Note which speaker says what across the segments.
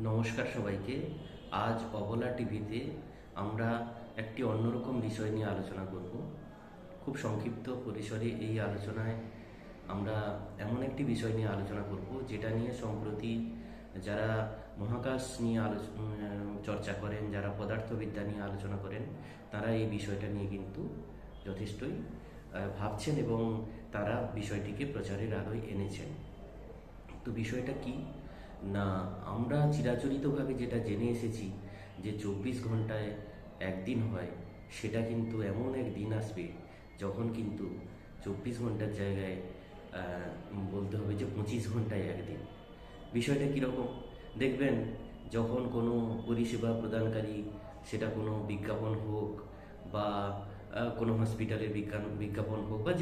Speaker 1: নমস্কার সবাইকে। আজ অবলা টিভিতে আমরা একটি অন্যরকম বিষয় নিয়ে আলোচনা করব। খুব সংক্ষিপ্ত পরিসরে এই আলোচনায় আমরা এমন একটি বিষয় নিয়ে আলোচনা করব যেটা নিয়ে সম্প্রতি যারা মহাকাশ নিয়ে চর্চা করেন, যারা পদার্থবিদ্যা নিয়ে আলোচনা করেন, তারা এই বিষয়টা নিয়ে কিন্তু যথেষ্টই ভাবছেন এবং তারা বিষয়টিকে প্রচারের আলোয় এনেছেন। তো বিষয়টা কি না, আমরা চিরাচরিতভাবে যেটা জেনে এসেছি যে 24 ঘন্টায় একদিন হয়, সেটা কিন্তু এমন এক দিন আসবে যখন কিন্তু 24 ঘন্টার জায়গায় বলতে হবে যে 25 ঘন্টায় একদিন। বিষয়টা কীরকম দেখবেন, যখন কোনো পরিষেবা প্রদানকারী, সেটা কোনো বিজ্ঞাপন হোক বা কোনো হসপিটালের বিজ্ঞাপন হোক বা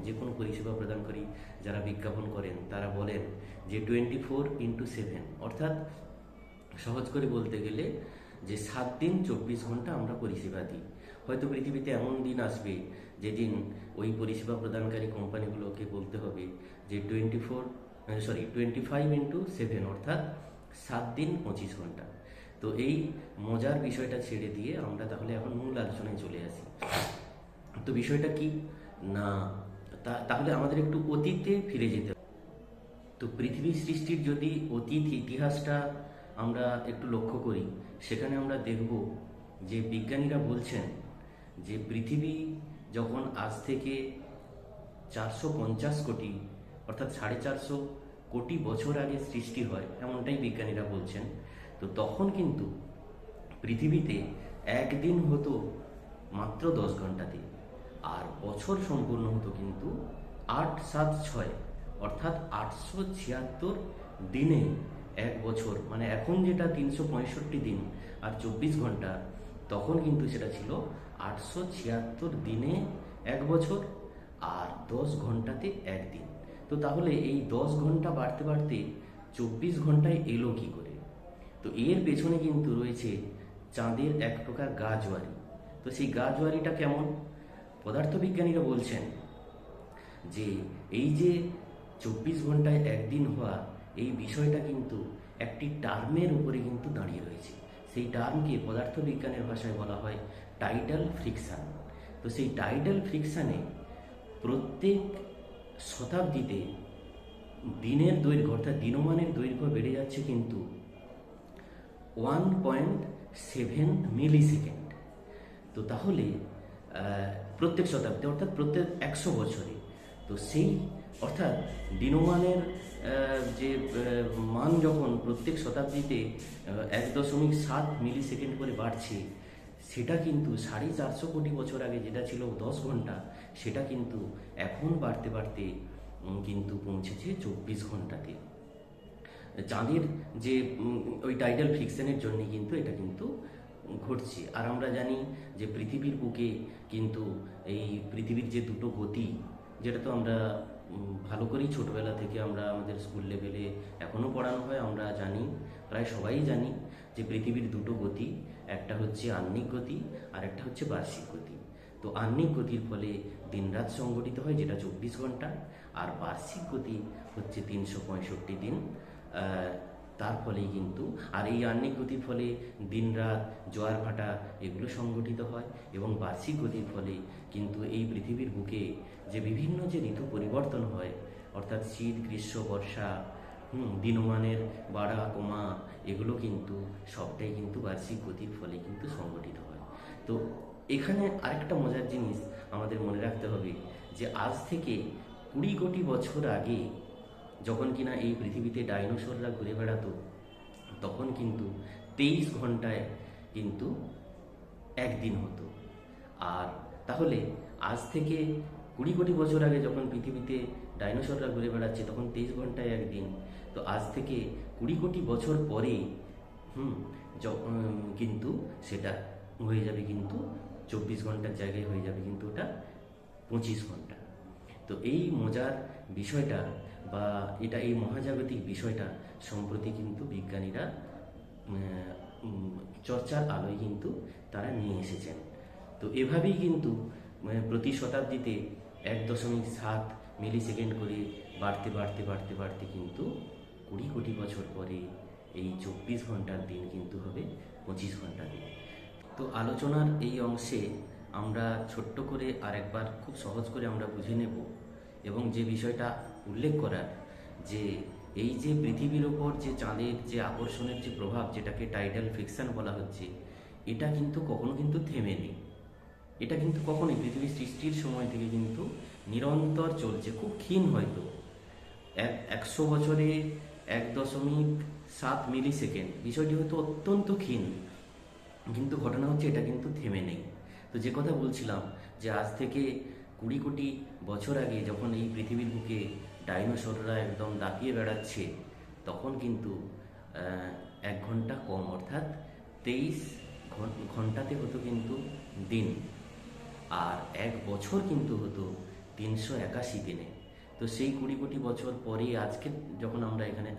Speaker 1: যে কোনো পরিষেবা প্রদানকারী যারা বিজ্ঞাপন করেন, তারা বলেন যে 24x7, অর্থাৎ সহজ করে বলতে গেলে যে 7 দিন 24 ঘন্টা আমরা পরিষেবা দিই। হয়তো পৃথিবীতে এমন দিন আসবে যেদিন ওই পরিষেবা প্রদানকারী কোম্পানিগুলোকে বলতে হবে যে 25x7, অর্থাৎ 7 দিন 25 ঘন্টা। তো এই মজার বিষয়টা ছেড়ে দিয়ে আমরা তাহলে এখন মূল আলোচনায় চলে আসি। তো বিষয়টা কি না, তাহলে আমাদের একটু অতীতে ফিরে যেতে হবে। তো পৃথিবী সৃষ্টির যদি অতীত ইতিহাসটা আমরা একটু লক্ষ্য করি, সেখানে আমরা দেখব যে বিজ্ঞানীরা বলছেন যে পৃথিবী যখন আজ থেকে 450 কোটি, অর্থাৎ 450 কোটি বছর আগে সৃষ্টি হয়, এমনটাই বিজ্ঞানীরা বলছেন। তো তখন কিন্তু পৃথিবীতে একদিন হতো মাত্র 10 ঘন্টাতে, আর বছর সম্পূর্ণ হতো কিন্তু 8 7 6, অর্থাৎ 876 দিনে এক বছর। মানে এখন যেটা 365 দিন আর 24 ঘন্টা, তখন কিন্তু সেটা ছিল 876 দিনে এক বছর আর 10 ঘন্টাতে একদিন। তো তাহলে এই 10 ঘন্টা বাড়তে বাড়তে 24 ঘন্টায় এলো কি করে? তো এর পেছনে কিন্তু রয়েছে চাঁদের এক প্রকার গাজওয়ারি। তো সেই গাজওয়ারিটা কেমন? পদার্থবিজ্ঞানীরা বলছেন যে এই যে 24 ঘন্টায় একদিন হওয়া, এই বিষয়টা কিন্তু একটি টার্মের উপরে কিন্তু দাঁড়িয়ে রয়েছে। সেই টার্মকে পদার্থবিজ্ঞানের ভাষায় বলা হয় টাইডাল ফ্রিকশান। তো সেই টাইডাল ফ্রিকশানে প্রত্যেক শতাব্দীতে দিনের দৈর্ঘ্য, অর্থাৎ দিনমানের দৈর্ঘ্য বেড়ে যাচ্ছে কিন্তু 1.7 মিলি সেকেন্ড। তো তাহলে প্রত্যেক শতাব্দী, অর্থাৎ প্রত্যেক 100 বছরে। তো সেই অর্থাৎ দিনমানের যে মান যখন প্রত্যেক শতাব্দীতে 1.7 মিলি সেকেন্ড করে বাড়ছে, সেটা কিন্তু 450 কোটি বছর আগে যেটা ছিল 10 ঘন্টা, সেটা কিন্তু এখন বাড়তে বাড়তে কিন্তু পৌঁছেছে 24 ঘন্টাতে। চাঁদের যে ওই টাইডাল ফ্রিকশনের জন্য কিন্তু এটা কিন্তু ঘটছে। আর আমরা জানি যে পৃথিবীর বুকে কিন্তু এই পৃথিবীর যে দুটো গতি, যেটা তো আমরা ভালো করেই ছোটবেলা থেকে আমরা আমাদের স্কুল লেভেলে এখনও পড়ানো হয়, আমরা জানি, প্রায় সবাই জানি যে পৃথিবীর দুটো গতি, একটা হচ্ছে আহ্নিক গতি আর একটা হচ্ছে বার্ষিক গতি। তো আহ্নিক গতির ফলে দিনরাত সংঘটিত হয়, যেটা 24 ঘন্টা, আর বার্ষিক গতি হচ্ছে 365 দিন। তার ফলেই কিন্তু, আর এই আহ্নিক গতির ফলে দিনরাত, জোয়ার ভাটা এগুলো সংঘটিত হয়, এবং বার্ষিক গতির ফলে কিন্তু এই পৃথিবীর বুকে যে বিভিন্ন যে ঋতু পরিবর্তন হয়, অর্থাৎ শীত, গ্রীষ্ম, বর্ষা, দিনমানের বাড়া কমা, এগুলো কিন্তু সবটাই কিন্তু বার্ষিক গতির ফলে কিন্তু সংঘটিত হয়। তো এখানে আরেকটা মজার জিনিস আমাদের মনে রাখতে হবে যে আজ থেকে 20 কোটি বছর আগে যখন কিনা এই পৃথিবীতে ডাইনোসররা ঘুরে বেড়াতো, তখন কিন্তু 23 ঘন্টায় কিন্তু একদিন হতো। আর তাহলে আজ থেকে 20 কোটি বছর আগে যখন পৃথিবীতে ডাইনোসররা ঘুরে বেড়াচ্ছে, তখন 23 ঘন্টায় একদিন। তো আজ থেকে 20 কোটি বছর পরে কিন্তু সেটা হয়ে যাবে কিন্তু 24 ঘন্টার জায়গায় হয়ে যাবে কিন্তু ওটা 25 ঘন্টা। তো এই মজার বিষয়টা বা এই মহাজাগতিক বিষয়টা সম্প্রতি কিন্তু বিজ্ঞানীরা চর্চার আলোয় কিন্তু তারা নিয়ে এসেছেন। তো এভাবেই কিন্তু প্রতি শতাব্দীতে 1.7 মিলি সেকেন্ড করে বাড়তে বাড়তে বাড়তে বাড়তে কিন্তু 20 কোটি বছর পরে এই 24 ঘন্টার দিন কিন্তু হবে 25 ঘন্টা দিন। তো আলোচনার এই অংশে আমরা ছোট্ট করে আরেকবার খুব সহজ করে আমরা বুঝে নেব, এবং যে বিষয়টা উল্লেখ করার, যে এই যে পৃথিবীর ওপর যে চাঁদের যে আকর্ষণের যে প্রভাব, যেটাকে টাইডাল ফ্রিকশন বলা হচ্ছে, এটা কিন্তু কখনো কিন্তু থেমে নেই। এটা কিন্তু কখনোই পৃথিবীর সৃষ্টির সময় থেকে কিন্তু নিরন্তর চলছে, খুব ক্ষীণ হয়তো 100 বছরে 1.7 মিলি সেকেন্ড, বিষয়টি হয়তো অত্যন্ত ক্ষীণ, কিন্তু ঘটনা হচ্ছে এটা কিন্তু থেমে নেই। তো যে কথা বলছিলাম, যে আজ থেকে 20 কোটি বছর আগে যখন এই পৃথিবীর বুকে ডাইনোসররা একদম দাপিয়ে বেড়াচ্ছে, তখন কিন্তু 1 ঘন্টা কম, অর্থাৎ 23 ঘন্টাতে হতো কিন্তু দিন, আর 1 বছর কিন্তু হতো 381 দিনে। তো সেই 20 কোটি বছর পরে আজকে যখন আমরা এখানে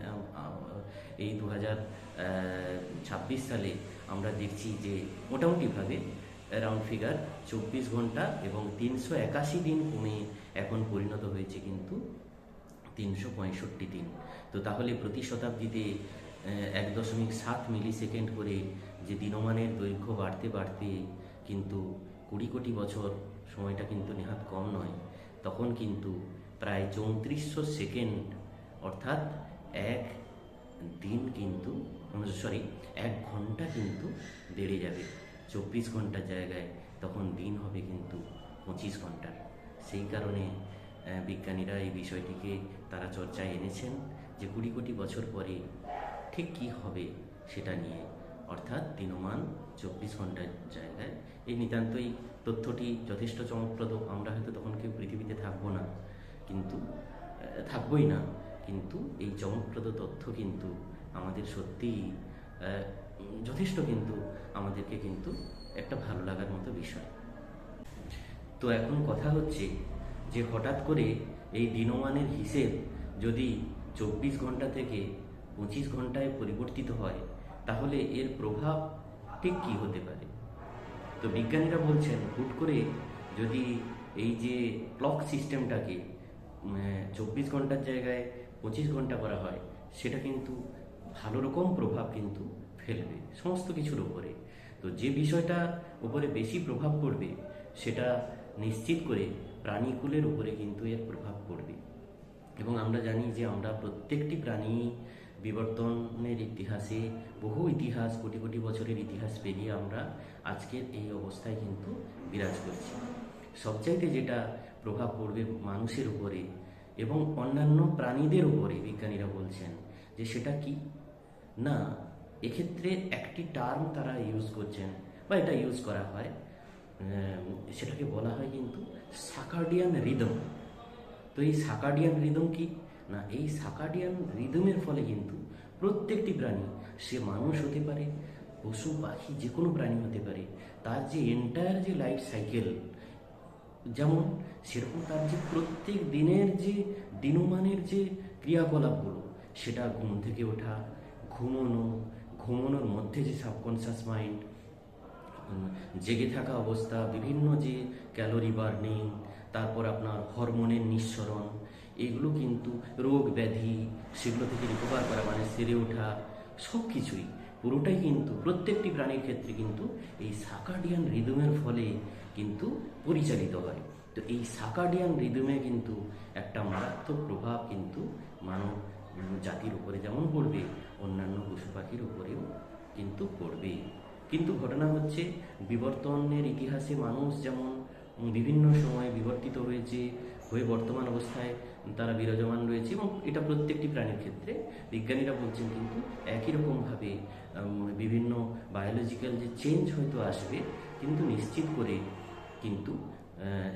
Speaker 1: এই 2026 সালে আমরা দেখছি যে মোটামুটিভাবে রাউন্ড ফিগার 24 ঘন্টা এবং 381 দিন কমে এখন পরিণত হয়েছে কিন্তু 365 দিন। তো তাহলে প্রতি শতাব্দীতে 1.7 মিলি সেকেন্ড করে যে দিনমানের দৈর্ঘ্য বাড়তে বাড়তে কিন্তু 20 কোটি বছর, সময়টা কিন্তু নেহাত কম নয়, তখন কিন্তু প্রায় 3400 সেকেন্ড, অর্থাৎ এক দিন কিন্তু, 1 ঘন্টা কিন্তু বেড়ে যাবে। 24 ঘন্টার জায়গায় তখন দিন হবে কিন্তু 25 ঘন্টার। সেই কারণে বিজ্ঞানীরা এই বিষয়টিকে তারা চর্চায় এনেছেন, যে 20 কোটি বছর পরে ঠিক কী হবে সেটা নিয়ে, অর্থাৎ দিনমান 24 ঘন্টার জায়গায়। এই নিতান্তই তথ্যটি যথেষ্ট চমকপ্রদ। আমরা হয়তো তখন কেউ পৃথিবীতে থাকবো না, কিন্তু থাকবোই না, কিন্তু এই চমকপ্রদ তথ্য কিন্তু আমাদের সত্যিই যথেষ্ট, কিন্তু আমাদেরকে কিন্তু একটা ভালো লাগার মতো বিষয়। তো এখন কথা হচ্ছে যে হঠাৎ করে এই দিনমানের হিসেব যদি 24 ঘন্টা থেকে 25 ঘন্টায় পরিবর্তিত হয়, তাহলে এর প্রভাব ঠিক কী হতে পারে? তো বিজ্ঞানীরা বলছেন, হুট করে যদি এই যে ক্লক সিস্টেমটাকে 24 ঘন্টার জায়গায় 25 ঘন্টা করা হয়, সেটা কিন্তু ভালো রকম প্রভাব কিন্তু ফেলবে সমস্ত কিছুর উপরে। তো যে বিষয়টা উপরে বেশি প্রভাব পড়বে, সেটা নিশ্চিত করে প্রাণীকুলের উপরে কিন্তু এর প্রভাব পড়বে। এবং আমরা জানি যে আমরা প্রত্যেকটি প্রাণী বিবর্তনের ইতিহাসে, বহু ইতিহাস, কোটি কোটি বছরের ইতিহাস পেরিয়ে আমরা আজকের এই অবস্থায় কিন্তু বিরাজ করছি। সবচাইতে যেটা প্রভাব পড়বে মানুষের উপরে এবং অন্যান্য প্রাণীদের উপরে, বিজ্ঞানীরা বলছেন যে সেটা কি না, এক্ষেত্রে একটি টার্ম তারা ইউজ করছেন, বা এটা ইউজ করা হয়, সেটাকে বলা হয় কিন্তু সার্কাডিয়ান রিদম। তো এই সার্কাডিয়ান রিদম কি না, এই সার্কাডিয়ান রিদমের ফলে কিন্তু প্রত্যেকটি প্রাণী, সে মানুষ হতে পারে, পশু পাখি, যে কোনো প্রাণী হতে পারে, তার যে এন্টায়ার যে লাইফ সাইকেল যেমন, সেরকম তার যে প্রত্যেক দিনের যে দিনমানের যে ক্রিয়াকলাপগুলো, সেটা ঘুম থেকে ওঠা, ঘুমোনো, ঘুমোনোর মধ্যে যে সাবকনশাস মাইন্ড, জেগে থাকা অবস্থা, বিভিন্ন যে ক্যালোরি বার্নিং, তারপর আপনার হরমোনের নিঃসরণ, এগুলো কিন্তু রোগ ব্যাধি, সেগুলো থেকে রিকভার করা, মানে সেরে ওঠা, সব কিছুই পুরোটাই কিন্তু প্রত্যেকটি প্রাণীর ক্ষেত্রে কিন্তু এই সার্কাডিয়ান রিদমের ফলে কিন্তু পরিচালিত হয়। তো এই সার্কাডিয়ান রিদমে কিন্তু একটা মারাত্মক প্রভাব কিন্তু মানব জাতির উপরে যেমন পড়বে, অন্যান্য পশু পাখির উপরেও কিন্তু পড়বে। কিন্তু ঘটনা হচ্ছে, বিবর্তনের ইতিহাসে মানুষ যেমন বিভিন্ন সময় বিবর্তিত হয়েছে, হয়ে বর্তমান অবস্থায় তারা বিরাজমান রয়েছে, এবং এটা প্রত্যেকটি প্রাণীর ক্ষেত্রে বিজ্ঞানীরা বলছেন কিন্তু একই রকমভাবে বিভিন্ন বায়োলজিক্যাল যে চেঞ্জ হয়তো আসবে, কিন্তু নিশ্চিত করে কিন্তু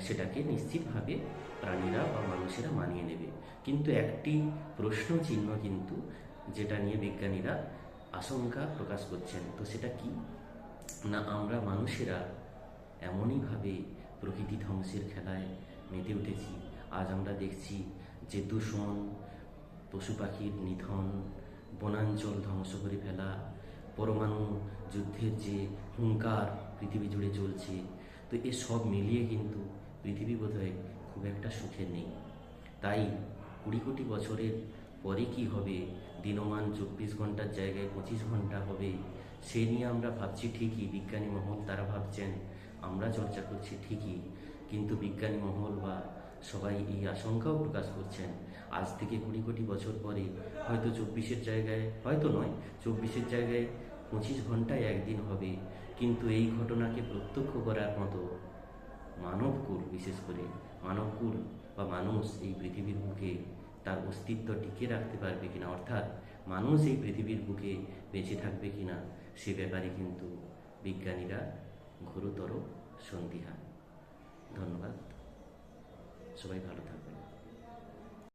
Speaker 1: সেটাকে নিশ্চিতভাবে প্রাণীরা বা মানুষেরা মানিয়ে নেবে। কিন্তু একটি প্রশ্ন চিহ্ন কিন্তু, যেটা নিয়ে বিজ্ঞানীরা আশঙ্কা প্রকাশ করছেন, তো সেটা কি না, আমরা মানুষেরা এমনইভাবে প্রকৃতি ধ্বংসের খেলায় মেতে উঠেছি। আজ আমরা দেখছি যে দূষণ, পশু পাখির নিধন, বনাঞ্চল ধ্বংস করে ফেলা, পরমাণু যুদ্ধের যে হুঙ্কার পৃথিবী জুড়ে চলছে, তো এসব মিলিয়ে কিন্তু পৃথিবী বোধহয় খুব একটা সুখে নেই। তাই 20 কোটি বছরের পরে কি হবে, দিনমান 24 ঘন্টার জায়গায় 25 ঘন্টা হবে, সে নিয়ে আমরা ভাবছি ঠিকই, বিজ্ঞানী মহল তারা ভাবছেন, আমরা চর্চা করছি ঠিকই, কিন্তু বিজ্ঞানী মহল বা সবাই এই আশঙ্কাও প্রকাশ করছেন আজ থেকে 20 কোটি বছর পরে হয়তো 24-এর জায়গায়, হয়তো নয়, 24-এর জায়গায় 25 ঘন্টায় একদিন হবে। কিন্তু এই ঘটনাকে প্রত্যক্ষ করার মতো মানবকুল, বিশেষ করে মানবকুল বা মানুষ এই পৃথিবীর বুকে তার অস্তিত্ব টিকে রাখতে পারবে কিনা, অর্থাৎ মানুষ এই পৃথিবীর বুকে বেঁচে থাকবে কিনা, সে ব্যাপারে কিন্তু বিজ্ঞানীরা ঘোরতর সন্দিহান। ধন্যবাদ, সবাই ভালো থাকবে।